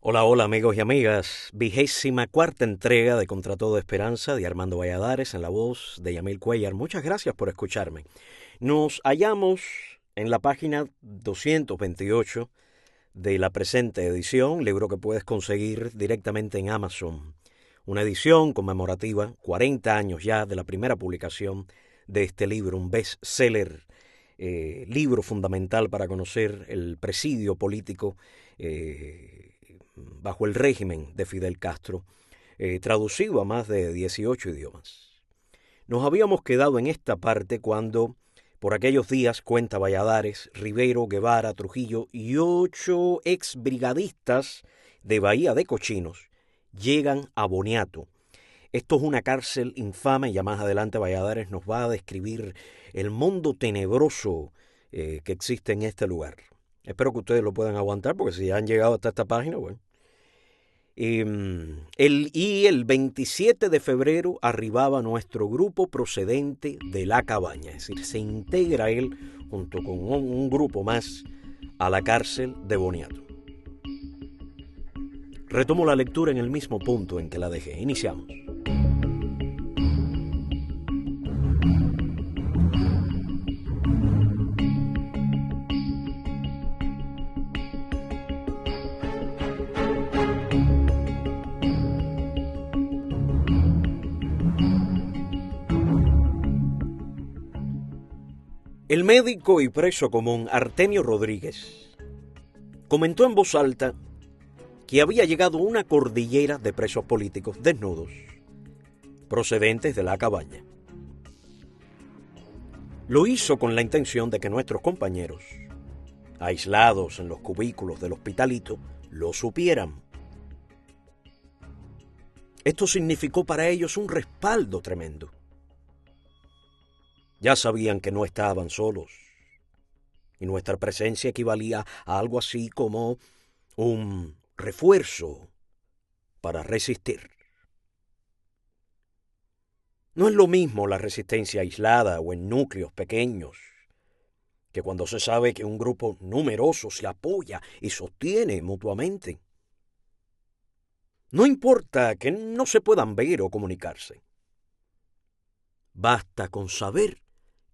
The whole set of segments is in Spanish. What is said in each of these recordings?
Hola, hola amigos y amigas. 24ª entrega de Contra Todo Esperanza de Armando Valladares en la voz de Yamil Cuellar. Muchas gracias por escucharme. Nos hallamos en la página 228 de la presente edición, libro que puedes conseguir directamente en Amazon. Una edición conmemorativa, 40 años ya de la primera publicación de este libro, un bestseller, libro fundamental para conocer el presidio político bajo el régimen de Fidel Castro, traducido a más de 18 idiomas. Nos habíamos quedado en esta parte cuando, por aquellos días, cuenta Valladares, Rivero, Guevara, Trujillo y 8 exbrigadistas de Bahía de Cochinos llegan a Boniato. Esto es una cárcel infame, ya más adelante Valladares nos va a describir el mundo tenebroso que existe en este lugar. Espero que ustedes lo puedan aguantar, porque si han llegado hasta esta página, bueno. El 27 de febrero arribaba nuestro grupo procedente de La Cabaña, es decir, se integra él junto con un grupo más a la cárcel de Boniato. Retomo la lectura en el mismo punto en que la dejé. Iniciamos. El médico y preso común Artemio Rodríguez comentó en voz alta que había llegado una cordillera de presos políticos desnudos, procedentes de La Cabaña. Lo hizo con la intención de que nuestros compañeros, aislados en los cubículos del hospitalito, lo supieran. Esto significó para ellos un respaldo tremendo. Ya sabían que no estaban solos, y nuestra presencia equivalía a algo así como un refuerzo para resistir. No es lo mismo la resistencia aislada o en núcleos pequeños, que cuando se sabe que un grupo numeroso se apoya y sostiene mutuamente. No importa que no se puedan ver o comunicarse. Basta con saber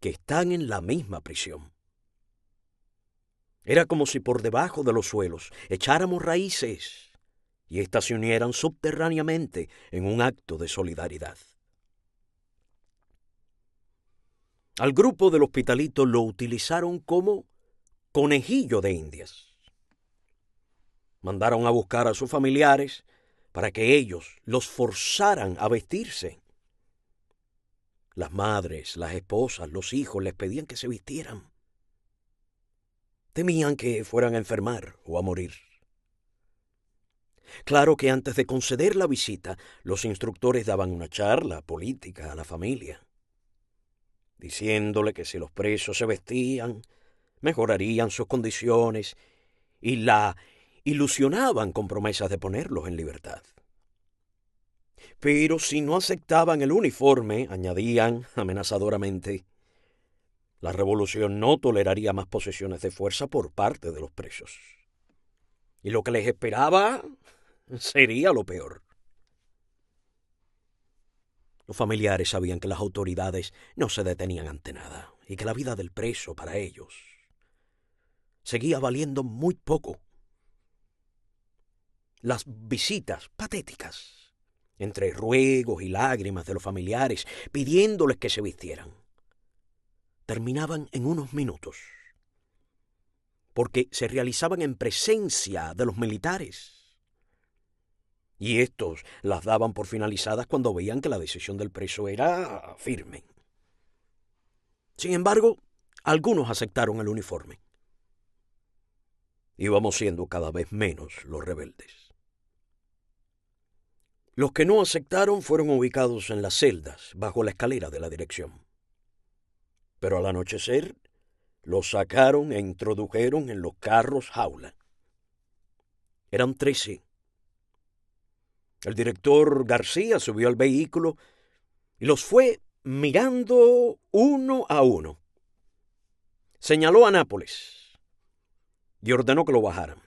que están en la misma prisión. Era como si por debajo de los suelos echáramos raíces y éstas se unieran subterráneamente en un acto de solidaridad. Al grupo del hospitalito lo utilizaron como conejillo de indias. Mandaron a buscar a sus familiares para que ellos los forzaran a vestirse. Las madres, las esposas, los hijos les pedían que se vistieran. Temían que fueran a enfermar o a morir. Claro que antes de conceder la visita, los instructores daban una charla política a la familia, diciéndole que si los presos se vestían, mejorarían sus condiciones y la ilusionaban con promesas de ponerlos en libertad. Pero si no aceptaban el uniforme, añadían amenazadoramente, la revolución no toleraría más posesiones de fuerza por parte de los presos. Y lo que les esperaba sería lo peor. Los familiares sabían que las autoridades no se detenían ante nada y que la vida del preso para ellos seguía valiendo muy poco. Las visitas patéticas, entre ruegos y lágrimas de los familiares, pidiéndoles que se vistieran, terminaban en unos minutos, porque se realizaban en presencia de los militares. Y estos las daban por finalizadas cuando veían que la decisión del preso era firme. Sin embargo, algunos aceptaron el uniforme. Íbamos siendo cada vez menos los rebeldes. Los que no aceptaron fueron ubicados en las celdas, bajo la escalera de la dirección. Pero al anochecer, los sacaron e introdujeron en los carros jaula. Eran 13. El director García subió al vehículo y los fue mirando uno a uno. Señaló a Nápoles y ordenó que lo bajaran.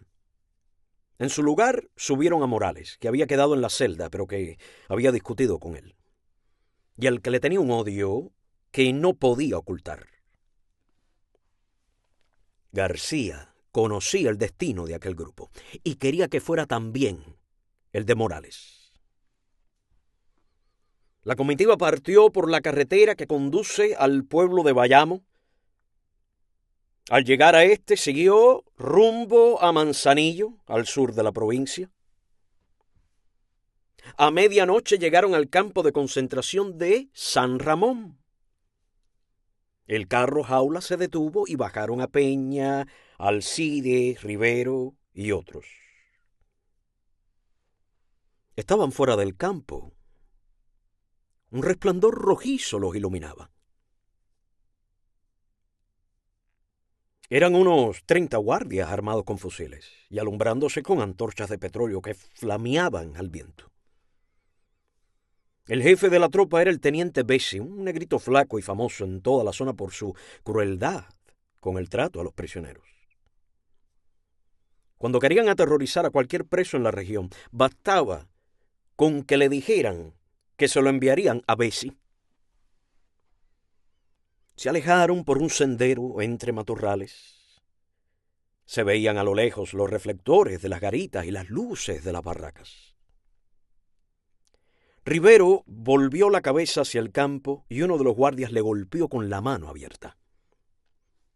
En su lugar subieron a Morales, que había quedado en la celda, pero que había discutido con él, y al que le tenía un odio que no podía ocultar. García conocía el destino de aquel grupo y quería que fuera también el de Morales. La comitiva partió por la carretera que conduce al pueblo de Bayamo. Al llegar a este, siguió rumbo a Manzanillo, al sur de la provincia. A medianoche llegaron al campo de concentración de San Ramón. El carro jaula se detuvo y bajaron a Peña, Alcide, Rivero y otros. Estaban fuera del campo. Un resplandor rojizo los iluminaba. Eran unos 30 guardias armados con fusiles y alumbrándose con antorchas de petróleo que flameaban al viento. El jefe de la tropa era el teniente Bessi, un negrito flaco y famoso en toda la zona por su crueldad con el trato a los prisioneros. Cuando querían aterrorizar a cualquier preso en la región, bastaba con que le dijeran que se lo enviarían a Bessi. Se alejaron por un sendero entre matorrales. Se veían a lo lejos los reflectores de las garitas y las luces de las barracas. Rivero volvió la cabeza hacia el campo y uno de los guardias le golpeó con la mano abierta.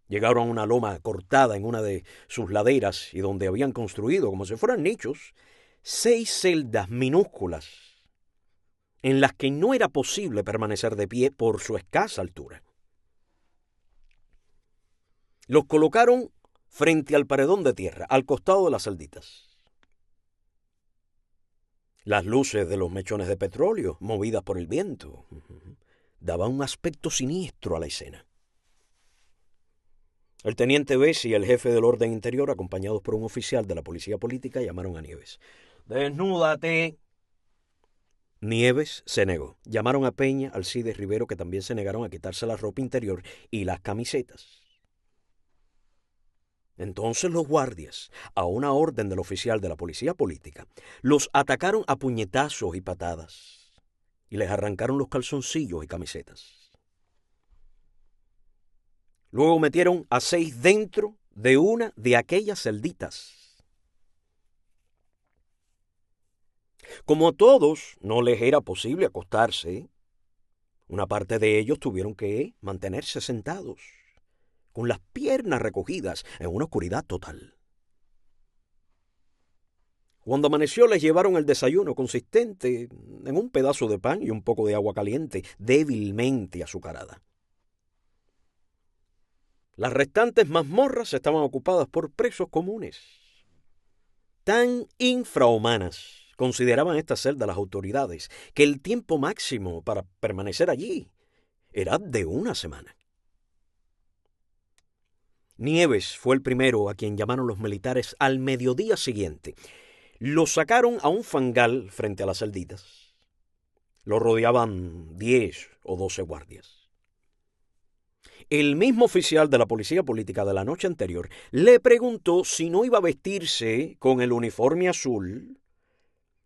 Llegaron a una loma cortada en una de sus laderas y donde habían construido, como si fueran nichos, 6 celdas minúsculas en las que no era posible permanecer de pie por su escasa altura. Los colocaron frente al paredón de tierra, al costado de las celditas. Las luces de los mechones de petróleo, movidas por el viento, daban un aspecto siniestro a la escena. El teniente Bessi y el jefe del orden interior, acompañados por un oficial de la policía política, llamaron a Nieves. ¡Desnúdate! Nieves se negó. Llamaron a Peña, Alcide y Rivero, que también se negaron a quitarse la ropa interior y las camisetas. Entonces los guardias, a una orden del oficial de la policía política, los atacaron a puñetazos y patadas y les arrancaron los calzoncillos y camisetas. Luego metieron a 6 dentro de una de aquellas celditas. Como a todos no les era posible acostarse, una parte de ellos tuvieron que mantenerse sentados, con las piernas recogidas en una oscuridad total. Cuando amaneció les llevaron el desayuno consistente en un pedazo de pan y un poco de agua caliente, débilmente azucarada. Las restantes mazmorras estaban ocupadas por presos comunes. Tan infrahumanas consideraban esta celda las autoridades que el tiempo máximo para permanecer allí era de 1 semana. Nieves fue el primero a quien llamaron los militares al mediodía siguiente. Lo sacaron a un fangal frente a las celditas. Lo rodeaban 10 o 12 guardias. El mismo oficial de la policía política de la noche anterior le preguntó si no iba a vestirse con el uniforme azul,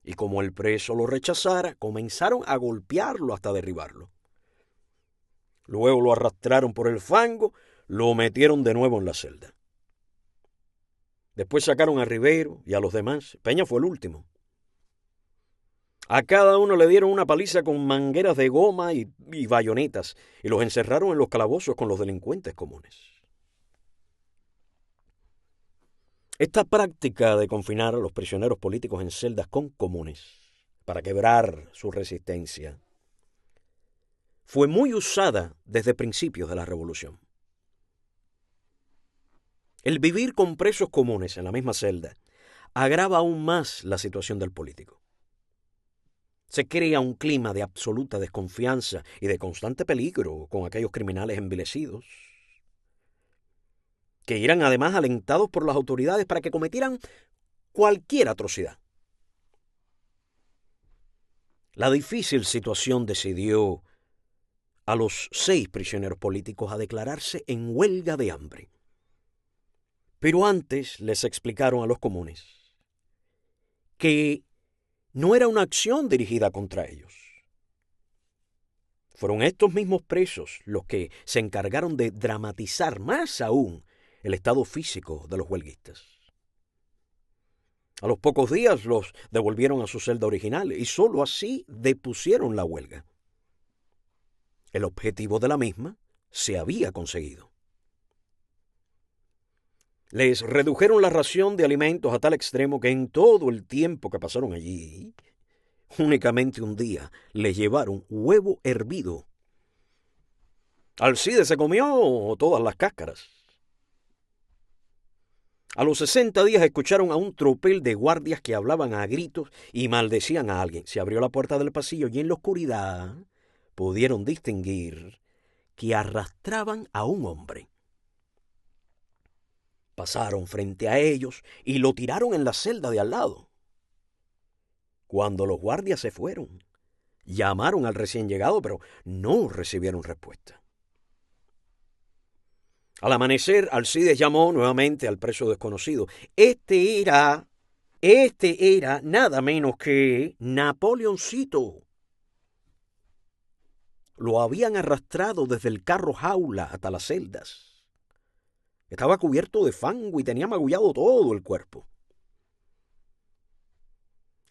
y como el preso lo rechazara, comenzaron a golpearlo hasta derribarlo. Luego lo arrastraron por el fango, lo metieron de nuevo en la celda. Después sacaron a Rivero y a los demás. Peña fue el último. A cada uno le dieron una paliza con mangueras de goma y bayonetas y los encerraron en los calabozos con los delincuentes comunes. Esta práctica de confinar a los prisioneros políticos en celdas con comunes para quebrar su resistencia fue muy usada desde principios de la Revolución. El vivir con presos comunes en la misma celda agrava aún más la situación del político. Se crea un clima de absoluta desconfianza y de constante peligro con aquellos criminales envilecidos, que eran además alentados por las autoridades para que cometieran cualquier atrocidad. La difícil situación decidió a los 6 prisioneros políticos a declararse en huelga de hambre. Pero antes les explicaron a los comunes que no era una acción dirigida contra ellos. Fueron estos mismos presos los que se encargaron de dramatizar más aún el estado físico de los huelguistas. A los pocos días los devolvieron a su celda original y sólo así depusieron la huelga. El objetivo de la misma se había conseguido. Les redujeron la ración de alimentos a tal extremo que en todo el tiempo que pasaron allí, únicamente un día les llevaron huevo hervido. Alcide se comió todas las cáscaras. A los 60 días escucharon a un tropel de guardias que hablaban a gritos y maldecían a alguien. Se abrió la puerta del pasillo y en la oscuridad pudieron distinguir que arrastraban a un hombre. Pasaron frente a ellos y lo tiraron en la celda de al lado. Cuando los guardias se fueron, llamaron al recién llegado, pero no recibieron respuesta. Al amanecer, Alcides llamó nuevamente al preso desconocido. Este era nada menos que Napoleoncito. Lo habían arrastrado desde el carro jaula hasta las celdas. Estaba cubierto de fango y tenía magullado todo el cuerpo.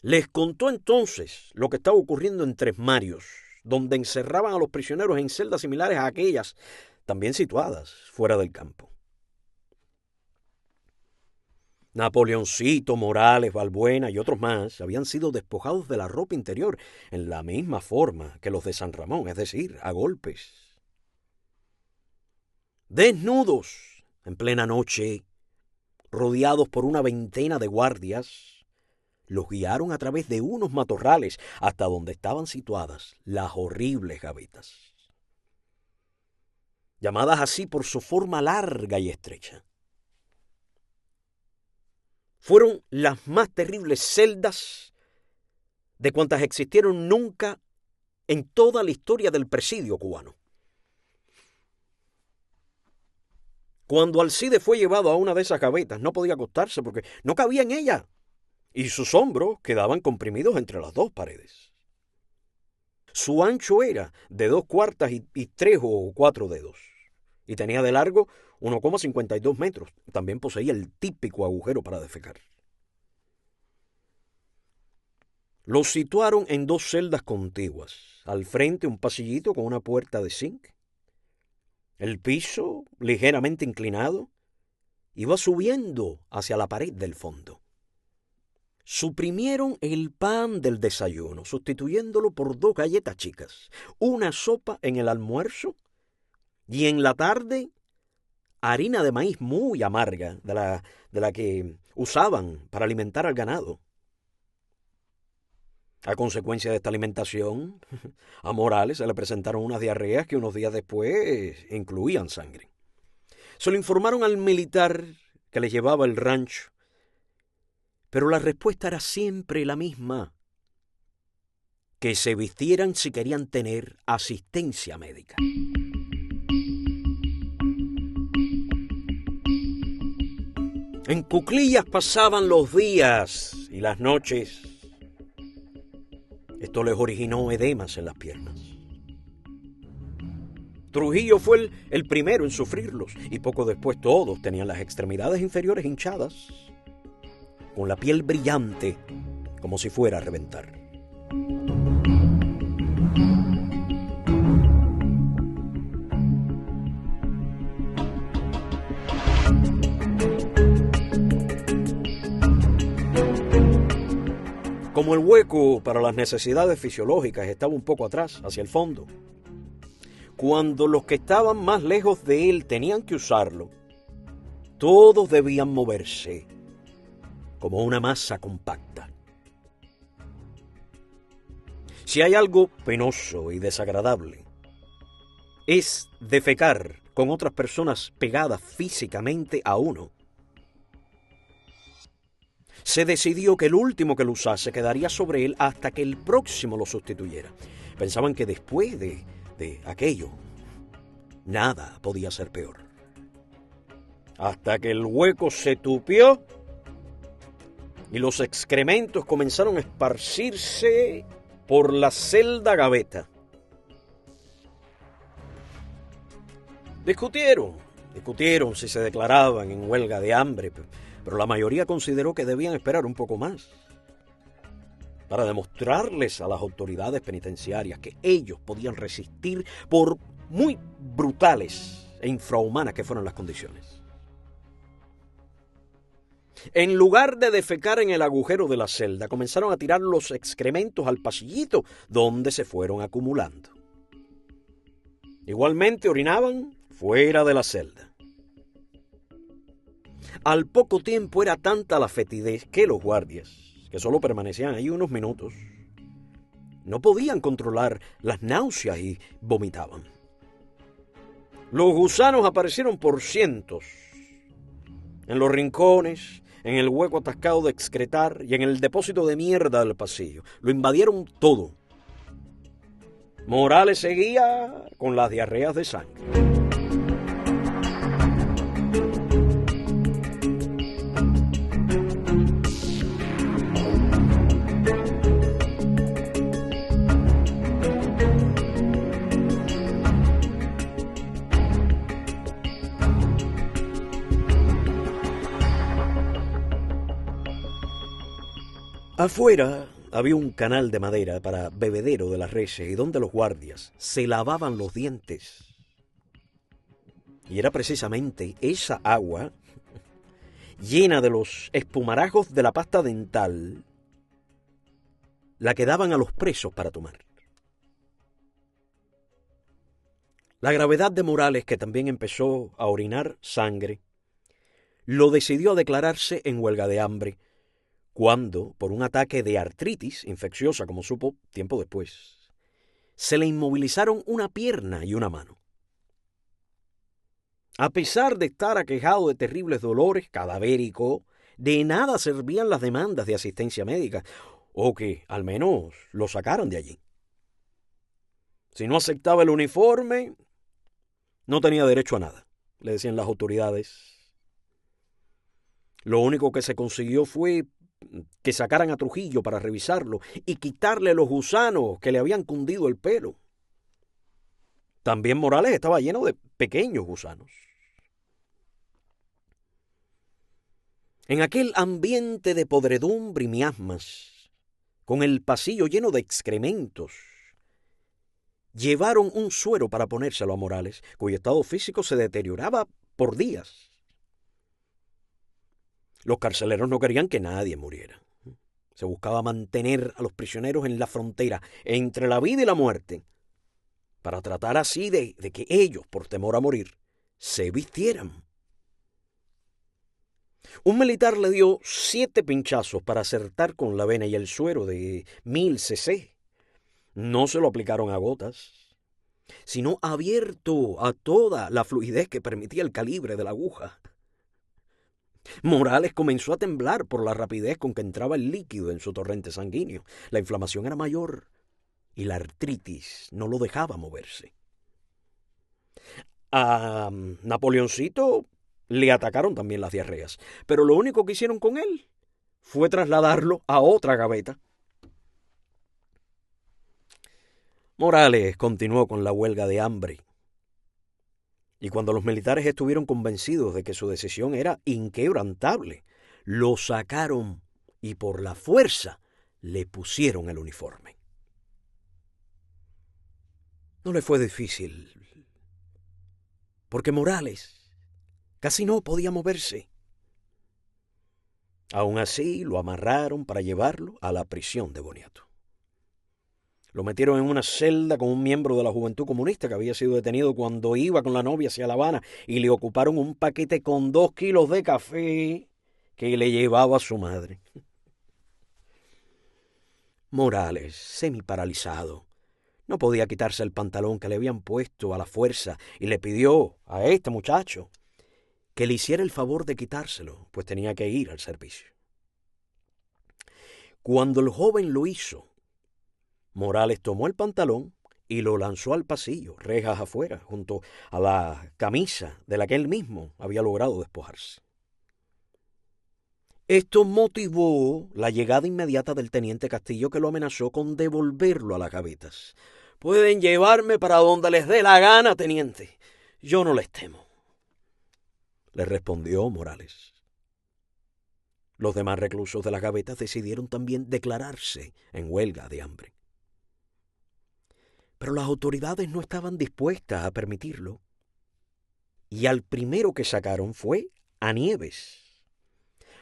Les contó entonces lo que estaba ocurriendo en Tres Marios, donde encerraban a los prisioneros en celdas similares a aquellas, también situadas fuera del campo. Napoleoncito, Morales, Balbuena y otros más habían sido despojados de la ropa interior en la misma forma que los de San Ramón, es decir, a golpes. Desnudos, en plena noche, rodeados por una veintena de guardias, los guiaron a través de unos matorrales hasta donde estaban situadas las horribles gavetas, llamadas así por su forma larga y estrecha. Fueron las más terribles celdas de cuantas existieron nunca en toda la historia del presidio cubano. Cuando Alcide fue llevado a una de esas gavetas, no podía acostarse porque no cabía en ella, y sus hombros quedaban comprimidos entre las dos paredes. Su ancho era de 2/4 y 3 o 4 dedos, y tenía de largo 1,52 metros. También poseía el típico agujero para defecar. Los situaron en 2 celdas contiguas. Al frente un pasillito con una puerta de zinc. El piso, ligeramente inclinado, iba subiendo hacia la pared del fondo. Suprimieron el pan del desayuno, sustituyéndolo por 2 galletas chicas, una sopa en el almuerzo y en la tarde harina de maíz muy amarga, de la que usaban para alimentar al ganado. A consecuencia de esta alimentación, a Morales se le presentaron unas diarreas que unos días después incluían sangre. Se lo informaron al militar que les llevaba el rancho, pero la respuesta era siempre la misma: que se vistieran si querían tener asistencia médica. En cuclillas pasaban los días y las noches. Esto les originó edemas en las piernas. Trujillo fue el primero en sufrirlos y poco después todos tenían las extremidades inferiores hinchadas, con la piel brillante como si fuera a reventar. Como el hueco para las necesidades fisiológicas estaba un poco atrás, hacia el fondo, cuando los que estaban más lejos de él tenían que usarlo, todos debían moverse como una masa compacta. Si hay algo penoso y desagradable, es defecar con otras personas pegadas físicamente a uno. Se decidió que el último que lo usase quedaría sobre él hasta que el próximo lo sustituyera. Pensaban que después de aquello, nada podía ser peor. Hasta que el hueco se tupió y los excrementos comenzaron a esparcirse por la celda gaveta. Discutieron si se declaraban en huelga de hambre, pero la mayoría consideró que debían esperar un poco más para demostrarles a las autoridades penitenciarias que ellos podían resistir por muy brutales e infrahumanas que fueran las condiciones. En lugar de defecar en el agujero de la celda, comenzaron a tirar los excrementos al pasillito, donde se fueron acumulando. Igualmente orinaban fuera de la celda. Al poco tiempo era tanta la fetidez que los guardias, que solo permanecían ahí unos minutos, no podían controlar las náuseas y vomitaban. Los gusanos aparecieron por cientos, en los rincones, en el hueco atascado de excretar y en el depósito de mierda del pasillo. Lo invadieron todo. Morales seguía con las diarreas de sangre. Afuera había un canal de madera para bebedero de las reses y donde los guardias se lavaban los dientes. Y era precisamente esa agua, llena de los espumarajos de la pasta dental, la que daban a los presos para tomar. La gravedad de Morales, que también empezó a orinar sangre, lo decidió a declararse en huelga de hambre, cuando, por un ataque de artritis infecciosa, como supo tiempo después, se le inmovilizaron una pierna y una mano. A pesar de estar aquejado de terribles dolores, cadavérico, de nada servían las demandas de asistencia médica, o que al menos lo sacaran de allí. Si no aceptaba el uniforme, no tenía derecho a nada, le decían las autoridades. Lo único que se consiguió fue que sacaran a Trujillo para revisarlo y quitarle los gusanos que le habían cundido el pelo. También Morales estaba lleno de pequeños gusanos. En aquel ambiente de podredumbre y miasmas, con el pasillo lleno de excrementos, llevaron un suero para ponérselo a Morales, cuyo estado físico se deterioraba por días. Los carceleros no querían que nadie muriera. Se buscaba mantener a los prisioneros en la frontera entre la vida y la muerte, para tratar así de que ellos, por temor a morir, se vistieran. Un militar le dio 7 pinchazos para acertar con la vena y el suero de 1000 cc. No se lo aplicaron a gotas, sino abierto a toda la fluidez que permitía el calibre de la aguja. Morales comenzó a temblar por la rapidez con que entraba el líquido en su torrente sanguíneo. La inflamación era mayor y la artritis no lo dejaba moverse. A Napoleoncito le atacaron también las diarreas, pero lo único que hicieron con él fue trasladarlo a otra gaveta. Morales continuó con la huelga de hambre. Y cuando los militares estuvieron convencidos de que su decisión era inquebrantable, lo sacaron y por la fuerza le pusieron el uniforme. No le fue difícil, porque Morales casi no podía moverse. Aún así, lo amarraron para llevarlo a la prisión de Boniato. Lo metieron en una celda con un miembro de la Juventud Comunista que había sido detenido cuando iba con la novia hacia La Habana y le ocuparon un paquete con 2 kilos de café que le llevaba a su madre. Morales, semiparalizado, no podía quitarse el pantalón que le habían puesto a la fuerza y le pidió a este muchacho que le hiciera el favor de quitárselo, pues tenía que ir al servicio. Cuando el joven lo hizo, Morales tomó el pantalón y lo lanzó al pasillo, rejas afuera, junto a la camisa de la que él mismo había logrado despojarse. Esto motivó la llegada inmediata del teniente Castillo, que lo amenazó con devolverlo a las gavetas. «Pueden llevarme para donde les dé la gana, teniente. Yo no les temo», le respondió Morales. Los demás reclusos de las gavetas decidieron también declararse en huelga de hambre. Pero las autoridades no estaban dispuestas a permitirlo, y al primero que sacaron fue a Nieves.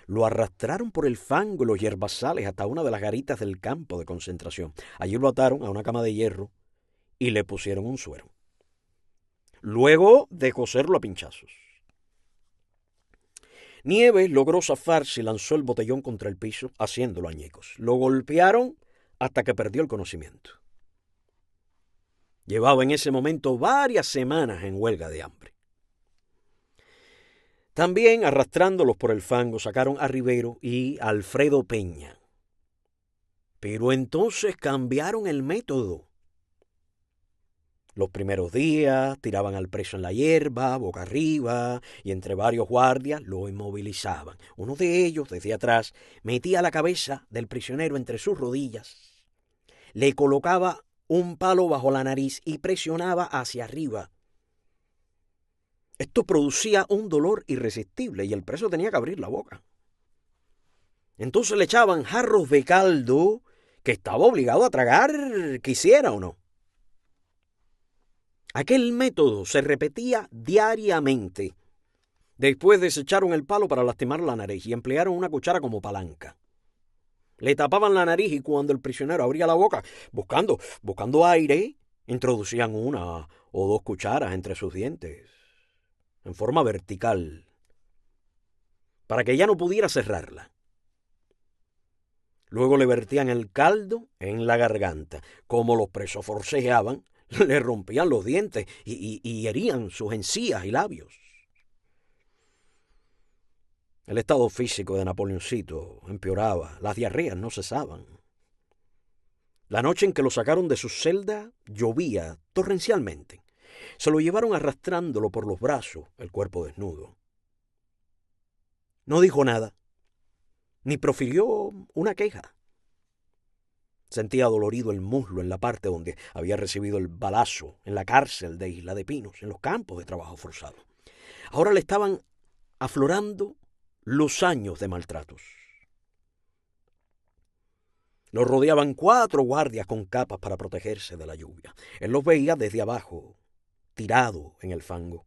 Lo arrastraron por el fango y los yerbazales hasta una de las garitas del campo de concentración. Allí lo ataron a una cama de hierro y le pusieron un suero, luego de coserlo a pinchazos. Nieves logró zafarse y lanzó el botellón contra el piso, haciéndolo añicos. Lo golpearon hasta que perdió el conocimiento. Llevaba en ese momento varias semanas en huelga de hambre. También, arrastrándolos por el fango, sacaron a Rivero y a Alfredo Peña. Pero entonces cambiaron el método. Los primeros días tiraban al preso en la hierba, boca arriba, y entre varios guardias lo inmovilizaban. Uno de ellos, desde atrás, metía la cabeza del prisionero entre sus rodillas, le colocaba un palo bajo la nariz y presionaba hacia arriba. Esto producía un dolor irresistible y el preso tenía que abrir la boca. Entonces le echaban jarros de caldo que estaba obligado a tragar, quisiera o no. Aquel método se repetía diariamente. Después desecharon el palo para lastimar la nariz y emplearon una cuchara como palanca. Le tapaban la nariz y cuando el prisionero abría la boca, buscando aire, introducían una o dos cucharas entre sus dientes, en forma vertical, para que ya no pudiera cerrarla. Luego le vertían el caldo en la garganta. Como los presos forcejeaban, le rompían los dientes y herían sus encías y labios. El estado físico de Napoleoncito empeoraba, las diarreas no cesaban. La noche en que lo sacaron de su celda llovía torrencialmente. Se lo llevaron arrastrándolo por los brazos, el cuerpo desnudo. No dijo nada, ni profirió una queja. Sentía dolorido el muslo en la parte donde había recibido el balazo, en la cárcel de Isla de Pinos, en los campos de trabajo forzado. Ahora le estaban aflorando los años de maltratos. Lo rodeaban 4 guardias con capas para protegerse de la lluvia. Él los veía desde abajo, tirado en el fango.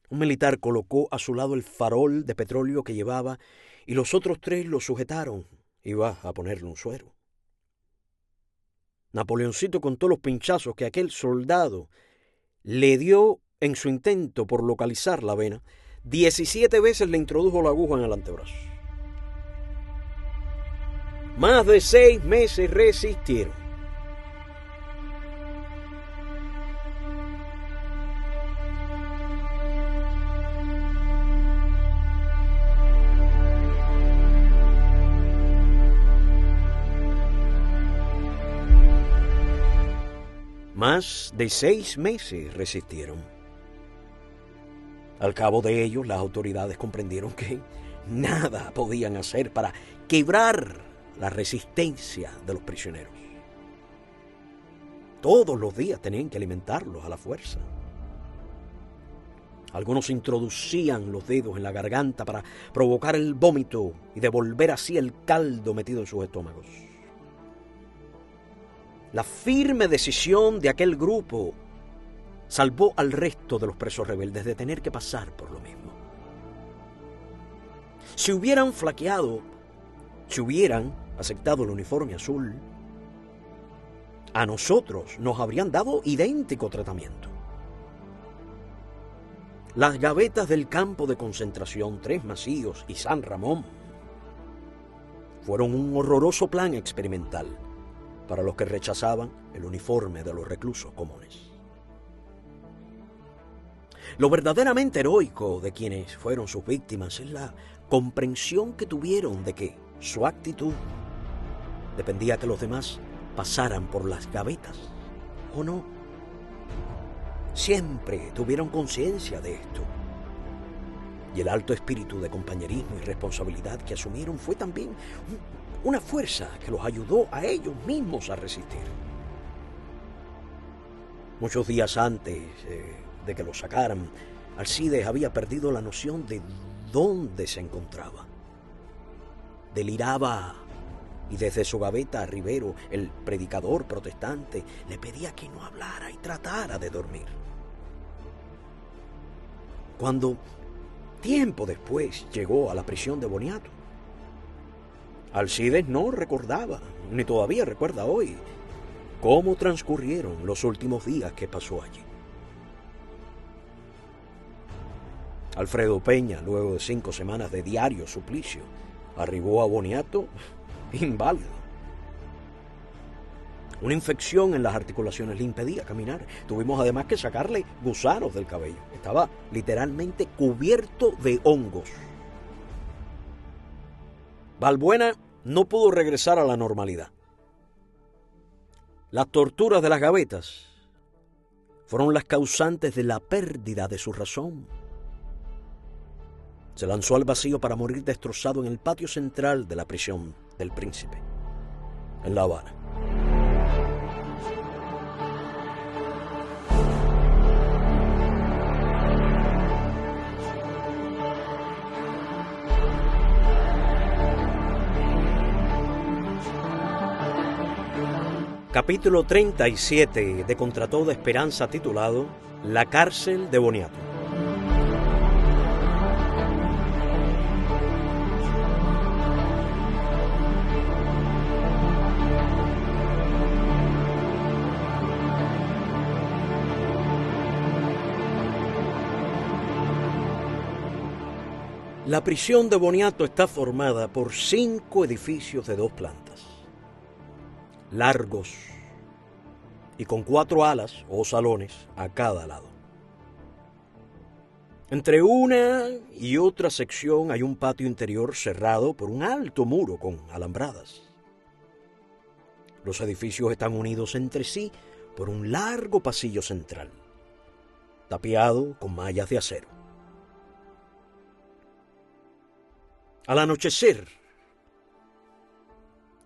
Un militar colocó a su lado el farol de petróleo que llevaba y los otros 3 lo sujetaron. Iba a ponerle un suero. Napoleoncito contó los pinchazos que aquel soldado le dio en su intento por localizar la vena. 17 veces le introdujo la aguja en el antebrazo. Más de 6 meses resistieron. Más de 6 meses resistieron. Al cabo de ellos, las autoridades comprendieron que nada podían hacer para quebrar la resistencia de los prisioneros. Todos los días tenían que alimentarlos a la fuerza. Algunos introducían los dedos en la garganta para provocar el vómito y devolver así el caldo metido en sus estómagos. La firme decisión de aquel grupo salvó al resto de los presos rebeldes de tener que pasar por lo mismo. Si hubieran flaqueado, si hubieran aceptado el uniforme azul, a nosotros nos habrían dado idéntico tratamiento. Las gavetas del campo de concentración Tres Masíos y San Ramón fueron un horroroso plan experimental para los que rechazaban el uniforme de los reclusos comunes. Lo verdaderamente heroico de quienes fueron sus víctimas es la comprensión que tuvieron de que su actitud dependía que los demás pasaran por las gavetas o no. Siempre tuvieron conciencia de esto. y el alto espíritu de compañerismo y responsabilidad que asumieron fue también una fuerza que los ayudó a ellos mismos a resistir. Muchos días antes de que lo sacaran, Alcides había perdido la noción de dónde se encontraba. Deliraba y desde su gaveta Rivero, el predicador protestante, le pedía que no hablara y tratara de dormir. Cuando tiempo después llegó a la prisión de Boniato, Alcides no recordaba, ni todavía recuerda hoy, cómo transcurrieron los últimos días que pasó allí. Alfredo Peña, luego de 5 semanas de diario suplicio, arribó a Boniato inválido. Una infección en las articulaciones le impedía caminar. Tuvimos además que sacarle gusanos del cabello. Estaba literalmente cubierto de hongos. Balbuena no pudo regresar a la normalidad. Las torturas de las gavetas fueron las causantes de la pérdida de su razón. Se lanzó al vacío para morir destrozado en el patio central de la prisión del Príncipe, en La Habana. Capítulo 37 de Contra Toda Esperanza, titulado La cárcel de Boniato. La prisión de Boniato está formada por 5 edificios de 2 plantas, largos y con 4 alas o salones a cada lado. Entre una y otra sección hay un patio interior cerrado por un alto muro con alambradas. Los edificios están unidos entre sí por un largo pasillo central, tapiado con mallas de acero. Al anochecer,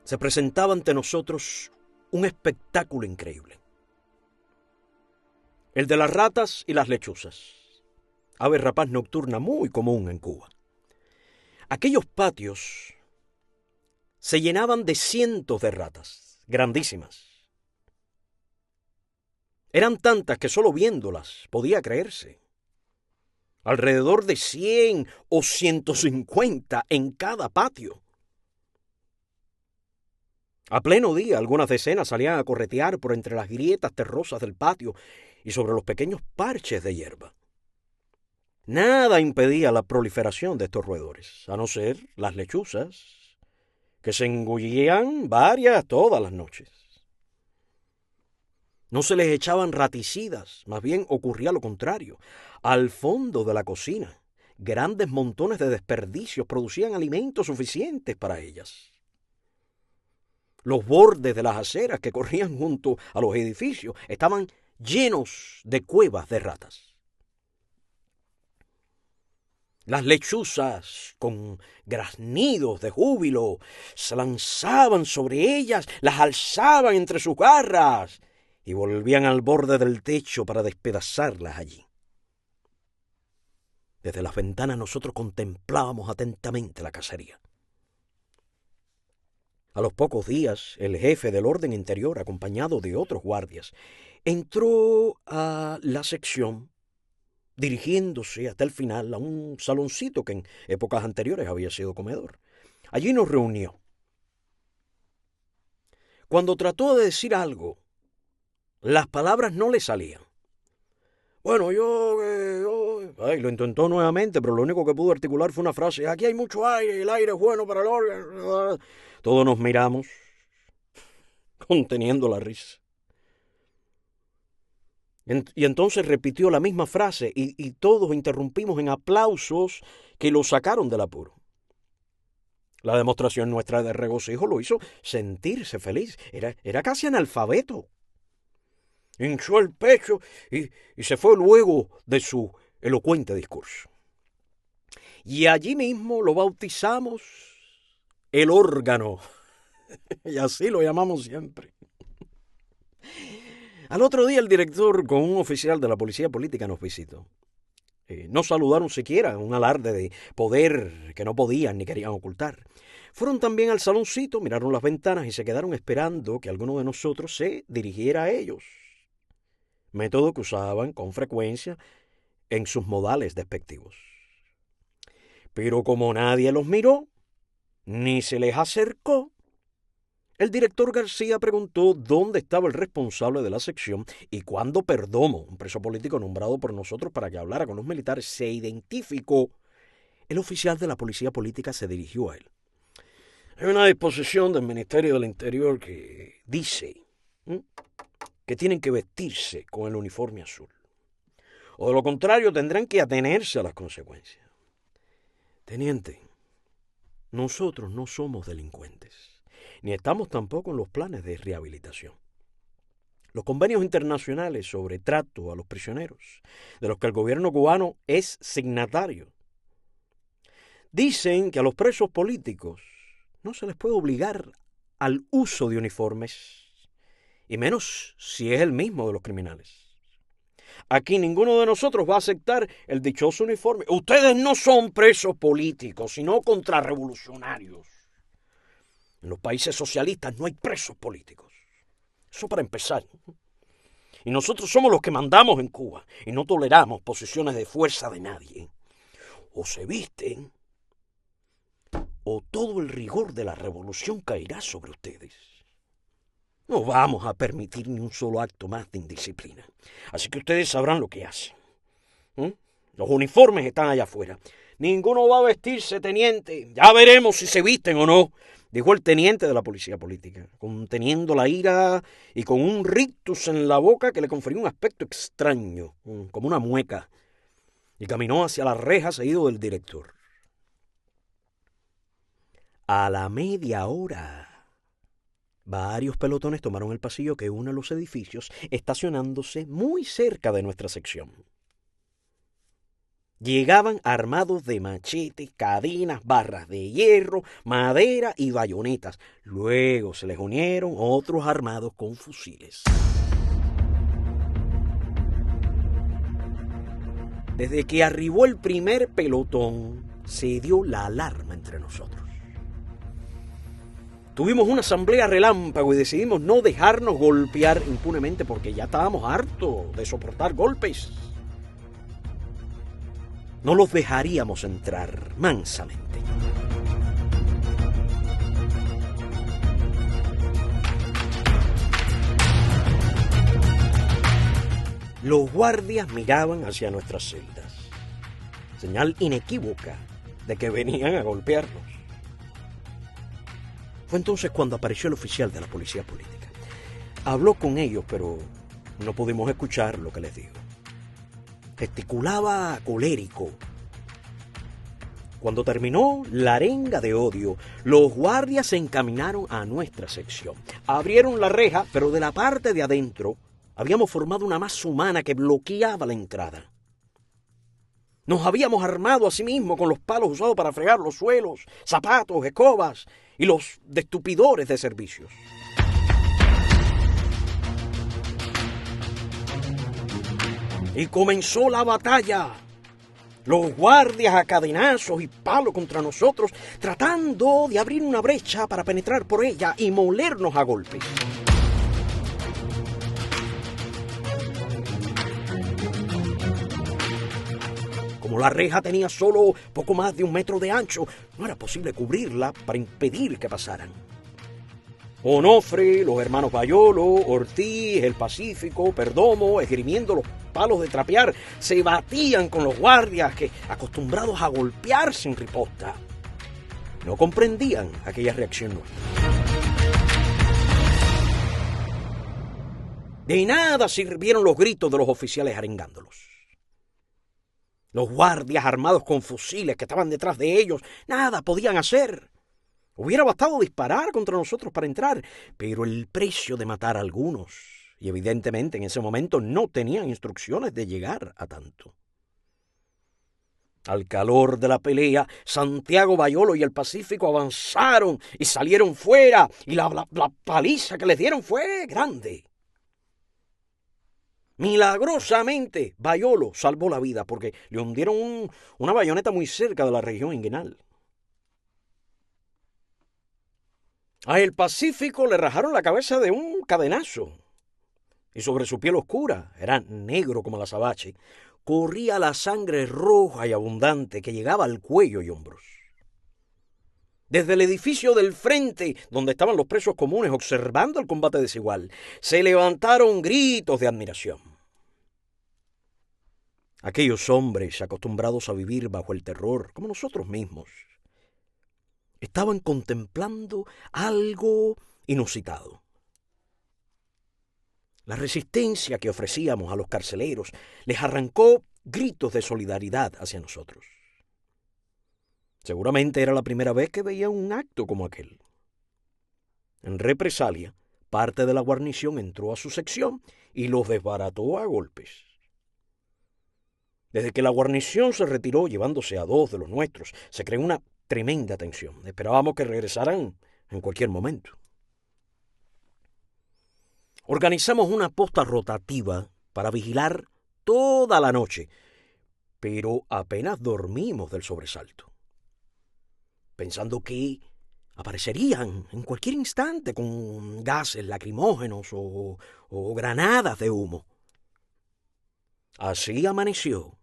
se presentaba ante nosotros un espectáculo increíble. El de las ratas y las lechuzas, ave rapaz nocturna muy común en Cuba. Aquellos patios se llenaban de cientos de ratas, grandísimas. Eran tantas que solo viéndolas podía creerse. Alrededor de 100 o 150 en cada patio. A pleno día, algunas decenas salían a corretear por entre las grietas terrosas del patio y sobre los pequeños parches de hierba. Nada impedía la proliferación de estos roedores, a no ser las lechuzas, que se engullían varias todas las noches. No se les echaban raticidas, más bien ocurría lo contrario. Al fondo de la cocina, grandes montones de desperdicios producían alimentos suficientes para ellas. Los bordes de las aceras que corrían junto a los edificios estaban llenos de cuevas de ratas. Las lechuzas, con graznidos de júbilo, se lanzaban sobre ellas, las alzaban entre sus garras y volvían al borde del techo para despedazarlas allí. Desde las ventanas nosotros contemplábamos atentamente la cacería. A los pocos días, el jefe del orden interior, acompañado de otros guardias, entró a la sección, dirigiéndose hasta el final a un saloncito que en épocas anteriores había sido comedor. Allí nos reunió. Cuando trató de decir algo, las palabras no le salían. Bueno, lo intentó nuevamente, pero lo único que pudo articular fue una frase: aquí hay mucho aire, el aire es bueno para el órgano. Todos nos miramos, conteniendo la risa. Y entonces repitió la misma frase y todos interrumpimos en aplausos que lo sacaron del apuro. La demostración nuestra de regocijo lo hizo sentirse feliz. Era casi analfabeto. Hinchó el pecho y se fue luego de su elocuente discurso. y allí mismo lo bautizamos el órgano, y así lo llamamos siempre. Al otro día el director con un oficial de la policía política nos visitó. No saludaron siquiera, un alarde de poder que no podían ni querían ocultar. Fueron también al saloncito, miraron las ventanas y se quedaron esperando que alguno de nosotros se dirigiera a ellos. Método que usaban con frecuencia en sus modales despectivos. Pero como nadie los miró, ni se les acercó, el director García preguntó dónde estaba el responsable de la sección y cuando Perdomo, un preso político nombrado por nosotros para que hablara con los militares, se identificó, el oficial de la policía política se dirigió a él. Hay una disposición del Ministerio del Interior que dice que tienen que vestirse con el uniforme azul. O de lo contrario tendrán que atenerse a las consecuencias. Teniente, nosotros no somos delincuentes, ni estamos tampoco en los planes de rehabilitación. Los convenios internacionales sobre trato a los prisioneros, de los que el gobierno cubano es signatario, dicen que a los presos políticos no se les puede obligar al uso de uniformes, y menos si es el mismo de los criminales. Aquí ninguno de nosotros va a aceptar el dichoso uniforme. Ustedes no son presos políticos, sino contrarrevolucionarios. En los países socialistas no hay presos políticos. Eso para empezar. Y nosotros somos los que mandamos en Cuba y no toleramos posiciones de fuerza de nadie. O se visten, o todo el rigor de la revolución caerá sobre ustedes. No vamos a permitir ni un solo acto más de indisciplina. Así que ustedes sabrán lo que hacen. Los uniformes están allá afuera. Ninguno va a vestirse, teniente. Ya veremos si se visten o no, dijo el teniente de la policía política, conteniendo la ira y con un rictus en la boca que le confería un aspecto extraño, como una mueca, y caminó hacia la reja seguido del director. A la media hora, varios pelotones tomaron el pasillo que une los edificios, estacionándose muy cerca de nuestra sección. Llegaban armados de machetes, cadenas, barras de hierro, madera y bayonetas. Luego se les unieron otros armados con fusiles. Desde que arribó el primer pelotón, se dio la alarma entre nosotros. Tuvimos una asamblea relámpago y decidimos no dejarnos golpear impunemente porque ya estábamos hartos de soportar golpes. No los dejaríamos entrar mansamente. Los guardias miraban hacia nuestras celdas, señal inequívoca de que venían a golpearnos. Fue entonces cuando apareció el oficial de la policía política. Habló con ellos, pero no pudimos escuchar lo que les dijo. Gesticulaba colérico. Cuando terminó la arenga de odio, los guardias se encaminaron a nuestra sección. Abrieron la reja, pero de la parte de adentro habíamos formado una masa humana que bloqueaba la entrada. Nos habíamos armado a sí mismos con los palos usados para fregar los suelos, zapatos, escobas y los destupidores de servicios. Y comenzó la batalla. Los guardias a cadenazos y palos contra nosotros, tratando de abrir una brecha para penetrar por ella y molernos a golpes. Como la reja tenía solo poco más de 1 metro de ancho, no era posible cubrirla para impedir que pasaran. Onofre, los hermanos Bayolo, Ortiz, el Pacífico, Perdomo, esgrimiendo los palos de trapear, se batían con los guardias que, acostumbrados a golpear sin riposta, no comprendían aquella reacción nuestra. De nada sirvieron los gritos de los oficiales arengándolos. Los guardias armados con fusiles que estaban detrás de ellos nada podían hacer. Hubiera bastado disparar contra nosotros para entrar, pero el precio de matar a algunos, y evidentemente en ese momento no tenían instrucciones de llegar a tanto. Al calor de la pelea, Santiago Bayolo y el Pacífico avanzaron y salieron fuera, y la paliza que les dieron fue grande. Milagrosamente, Bayolo salvó la vida porque le hundieron una bayoneta muy cerca de la región inguinal. A el Pacífico le rajaron la cabeza de un cadenazo, y sobre su piel oscura, era negro como el azabache, corría la sangre roja y abundante que llegaba al cuello y hombros. Desde el edificio del frente, donde estaban los presos comunes observando el combate desigual, se levantaron gritos de admiración. Aquellos hombres acostumbrados a vivir bajo el terror, como nosotros mismos, estaban contemplando algo inusitado. La resistencia que ofrecíamos a los carceleros les arrancó gritos de solidaridad hacia nosotros. Seguramente era la primera vez que veían un acto como aquel. En represalia, parte de la guarnición entró a su sección y los desbarató a golpes. Desde que la guarnición se retiró llevándose a 2 de los nuestros, se creó una tremenda tensión. Esperábamos que regresaran en cualquier momento. Organizamos una posta rotativa para vigilar toda la noche, pero apenas dormimos del sobresalto, pensando que aparecerían en cualquier instante con gases lacrimógenos o granadas de humo. Así amaneció,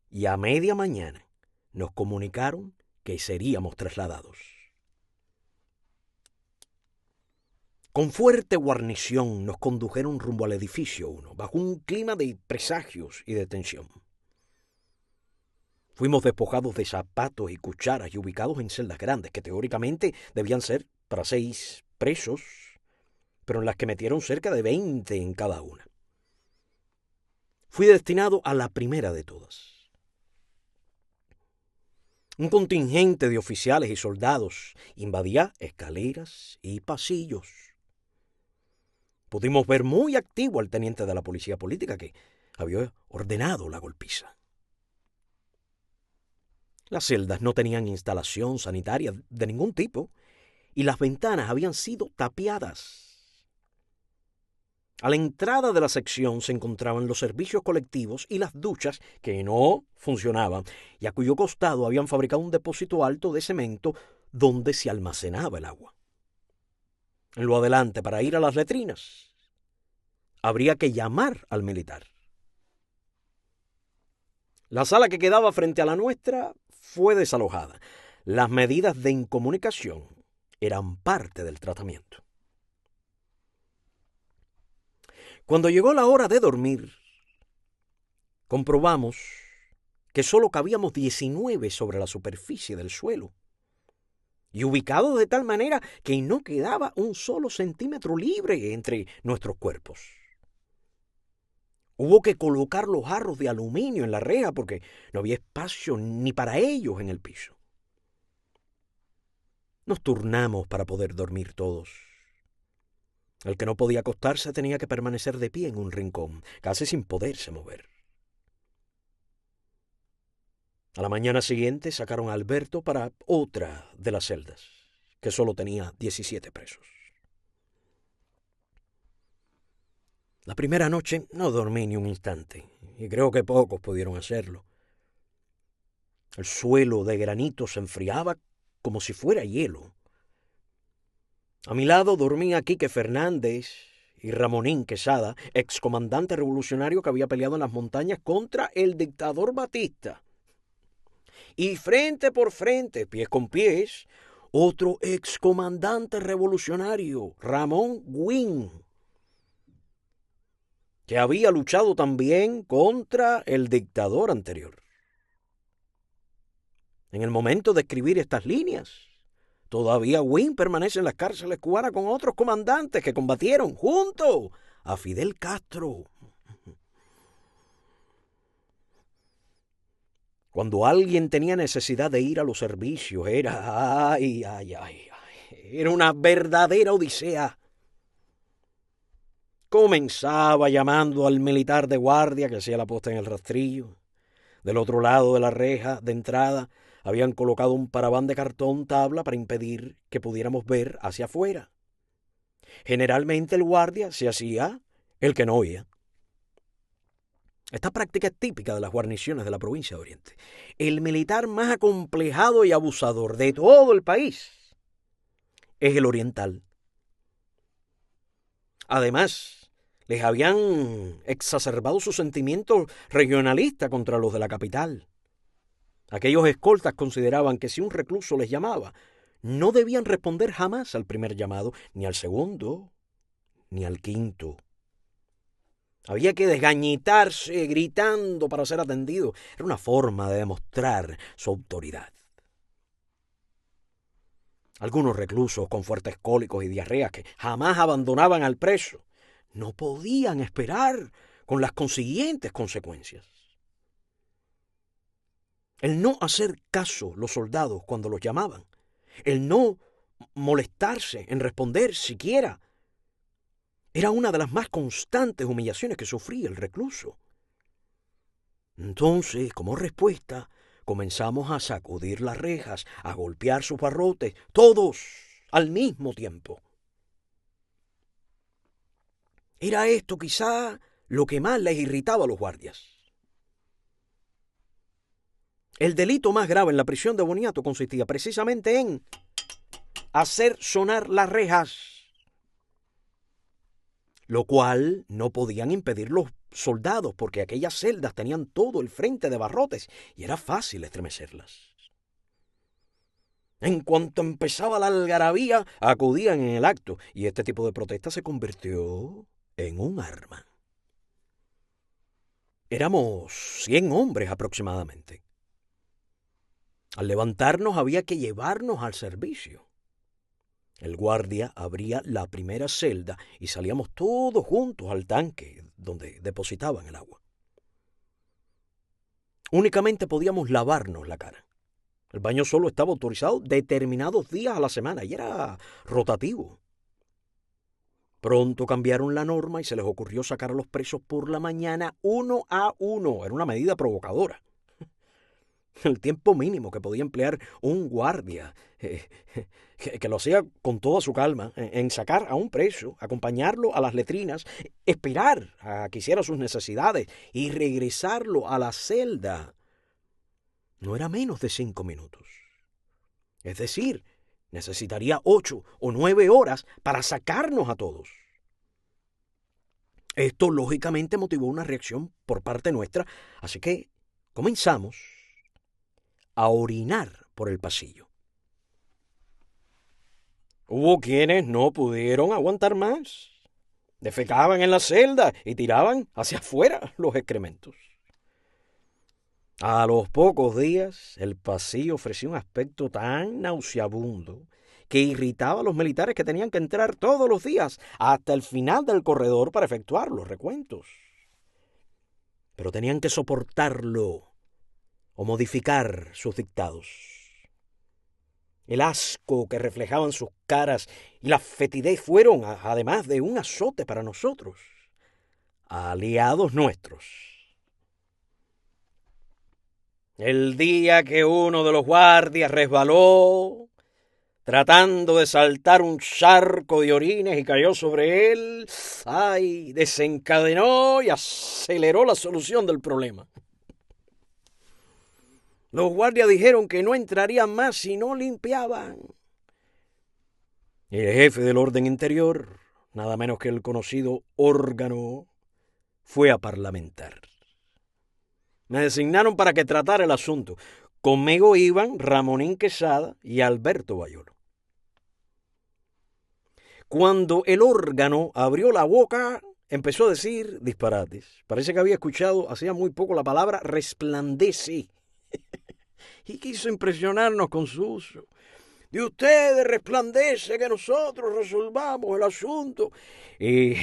y a media mañana nos comunicaron que seríamos trasladados. Con fuerte guarnición nos condujeron rumbo al edificio 1, bajo un clima de presagios y de tensión. Fuimos despojados de zapatos y cucharas y ubicados en celdas grandes, que teóricamente debían ser para 6 presos, pero en las que metieron cerca de 20 en cada una. Fui destinado a la primera de todas. Un contingente de oficiales y soldados invadía escaleras y pasillos. Pudimos ver muy activo al teniente de la policía política que había ordenado la golpiza. Las celdas no tenían instalación sanitaria de ningún tipo y las ventanas habían sido tapiadas. A la entrada de la sección se encontraban los servicios colectivos y las duchas que no funcionaban y a cuyo costado habían fabricado un depósito alto de cemento donde se almacenaba el agua. En lo adelante, para ir a las letrinas, habría que llamar al militar. La sala que quedaba frente a la nuestra fue desalojada. Las medidas de incomunicación eran parte del tratamiento. Cuando llegó la hora de dormir, comprobamos que solo cabíamos 19 sobre la superficie del suelo y ubicados de tal manera que no quedaba un solo centímetro libre entre nuestros cuerpos. Hubo que colocar los jarros de aluminio en la reja porque no había espacio ni para ellos en el piso. Nos turnamos para poder dormir todos. El que no podía acostarse tenía que permanecer de pie en un rincón, casi sin poderse mover. A la mañana siguiente sacaron a Alberto para otra de las celdas, que solo tenía 17 presos. La primera noche no dormí ni un instante, y creo que pocos pudieron hacerlo. El suelo de granito se enfriaba como si fuera hielo. A mi lado dormía Quique Fernández y Ramonín Quesada, excomandante revolucionario que había peleado en las montañas contra el dictador Batista. Y frente por frente, pies con pies, otro excomandante revolucionario, Ramón Guín, que había luchado también contra el dictador anterior. En el momento de escribir estas líneas, todavía Guín permanece en las cárceles cubanas con otros comandantes que combatieron junto a Fidel Castro. Cuando alguien tenía necesidad de ir a los servicios, era era una verdadera odisea. Comenzaba llamando al militar de guardia que hacía la posta en el rastrillo. Del otro lado de la reja de entrada habían colocado un paraván de cartón tabla para impedir que pudiéramos ver hacia afuera. Generalmente el guardia se hacía el que no oía. Esta práctica es típica de las guarniciones de la provincia de Oriente. El militar más acomplejado y abusador de todo el país es el oriental. Además, les habían exacerbado sus sentimientos regionalistas contra los de la capital. Aquellos escoltas consideraban que si un recluso les llamaba, no debían responder jamás al primer llamado, ni al segundo, ni al quinto. Había que desgañitarse gritando para ser atendido. Era una forma de demostrar su autoridad. Algunos reclusos con fuertes cólicos y diarreas que jamás abandonaban al preso no podían esperar con las consiguientes consecuencias. El no hacer caso los soldados cuando los llamaban, el no molestarse en responder siquiera, era una de las más constantes humillaciones que sufría el recluso. Entonces, como respuesta, comenzamos a sacudir las rejas, a golpear sus barrotes, todos al mismo tiempo. Era esto quizá lo que más les irritaba a los guardias. El delito más grave en la prisión de Boniato consistía precisamente en hacer sonar las rejas, lo cual no podían impedir los soldados porque aquellas celdas tenían todo el frente de barrotes y era fácil estremecerlas. En cuanto empezaba la algarabía, acudían en el acto y este tipo de protesta se convirtió en un arma. Éramos 100 hombres aproximadamente. Al levantarnos había que llevarnos al servicio. El guardia abría la primera celda y salíamos todos juntos al tanque donde depositaban el agua. Únicamente podíamos lavarnos la cara. El baño solo estaba autorizado determinados días a la semana y era rotativo. Pronto cambiaron la norma y se les ocurrió sacar a los presos por la mañana uno a uno. Era una medida provocadora. El tiempo mínimo que podía emplear un guardia, que lo hacía con toda su calma, en sacar a un preso, acompañarlo a las letrinas, esperar a que hiciera sus necesidades y regresarlo a la celda, no era menos de 5 minutos. Es decir, necesitaría 8 o 9 horas para sacarnos a todos. Esto lógicamente motivó una reacción por parte nuestra, así que comenzamos a orinar por el pasillo. Hubo quienes no pudieron aguantar más. Defecaban en la celda y tiraban hacia afuera los excrementos. A los pocos días, el pasillo ofrecía un aspecto tan nauseabundo que irritaba a los militares que tenían que entrar todos los días hasta el final del corredor para efectuar los recuentos. Pero tenían que soportarlo o modificar sus dictados. El asco que reflejaban sus caras y la fetidez fueron, además de un azote para nosotros, aliados nuestros. El día que uno de los guardias resbaló, tratando de saltar un charco de orines y cayó sobre él, desencadenó y aceleró la solución del problema. Los guardias dijeron que no entrarían más si no limpiaban. Y el jefe del orden interior, nada menos que el conocido órgano, fue a parlamentar. Me designaron para que tratara el asunto. Conmigo iban Ramonín Quesada y Alberto Bayolo. Cuando el órgano abrió la boca, empezó a decir disparates. Parece que había escuchado hacía muy poco la palabra resplandece. Y quiso impresionarnos con su uso. De ustedes resplandece que nosotros resolvamos el asunto. Y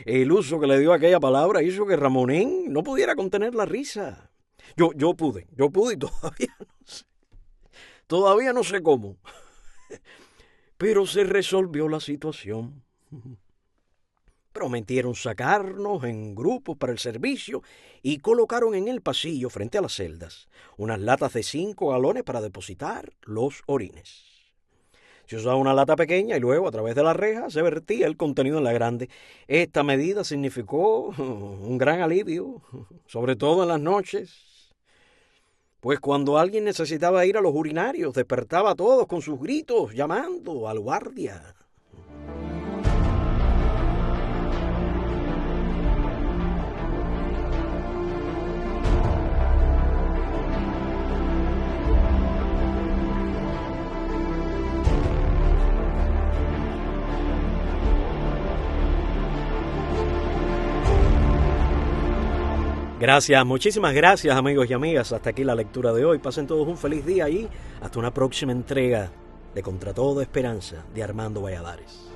el uso que le dio a aquella palabra hizo que Ramonín no pudiera contener la risa. Yo pude y todavía no sé cómo. Pero se resolvió la situación. Prometieron sacarnos en grupos para el servicio y colocaron en el pasillo, frente a las celdas, unas latas de 5 galones para depositar los orines. Se usaba una lata pequeña y luego, a través de la reja, se vertía el contenido en la grande. Esta medida significó un gran alivio, sobre todo en las noches, pues cuando alguien necesitaba ir a los urinarios, despertaba a todos con sus gritos, llamando al guardia. Gracias, muchísimas gracias amigos y amigas. Hasta aquí la lectura de hoy. Pasen todos un feliz día y hasta una próxima entrega de Contra Toda Esperanza de Armando Valladares.